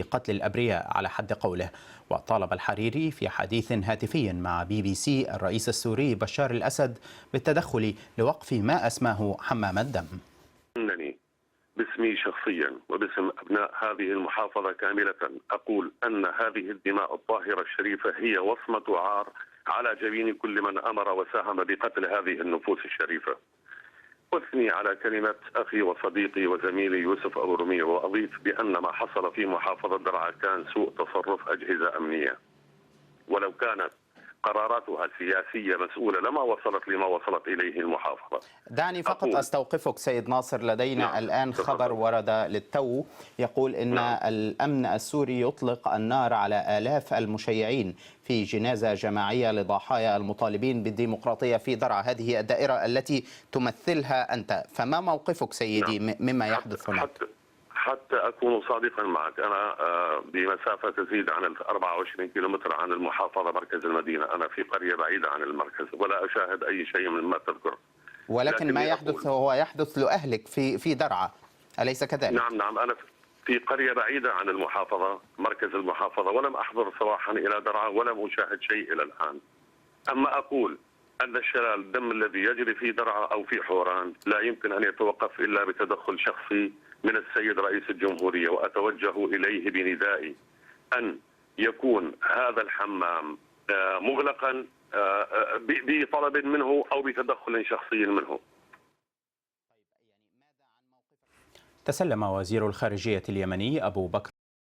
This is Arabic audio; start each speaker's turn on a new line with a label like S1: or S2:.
S1: قتل الأبرياء على حد قوله. وطالب الحريري في حديث هاتفي مع BBC الرئيس السوري بشار الأسد بالتدخل لوقف ما أسماه حمام الدم.
S2: إنني باسمي شخصيا وباسم أبناء هذه المحافظة كاملة أقول أن هذه الدماء الطاهرة الشريفة هي وصمة عار على جبين كل من أمر وساهم بقتل هذه النفوس الشريفة. أثني على كلمة أخي وصديقي وزميلي يوسف أبو رمية وأضيف بأن ما حصل في محافظة درعا كان سوء تصرف أجهزة أمنية، ولو كانت قراراتها سياسية مسؤولة لما وصلت لما وصلت إليه المحافظة.
S1: دعني فقط أستوقفك سيد ناصر، لدينا الآن خبر ورد للتو يقول إن الأمن السوري يطلق النار على آلاف المشيعين في جنازة جماعية لضحايا المطالبين بالديمقراطية في درعا، هذه الدائرة التي تمثلها أنت، فما موقفك سيدي مما يحدث هناك؟
S2: حتى أكون صادقا معك، أنا بمسافة تزيد عن 24 كيلومتر عن المحافظة مركز المدينة، أنا في قرية بعيدة عن المركز ولا أشاهد أي شيء مما تذكر.
S1: ولكن ما يحدث هو يحدث لأهلك في درعا، أليس كذلك؟
S2: نعم، أنا في قرية بعيدة عن المحافظة مركز المحافظة، ولم أحضر صباحا إلى درعا ولم أشاهد شيء إلى الآن. أما أقول أن الشلال الدم الذي يجري في درعا أو في حوران لا يمكن أن يتوقف إلا بتدخل شخصي من السيد رئيس الجمهورية، وأتوجه إليه بندائي أن يكون هذا الحمام مغلقا بطلب منه أو بتدخل شخصي منه.
S1: تسلم وزير الخارجية اليمني أبو بكر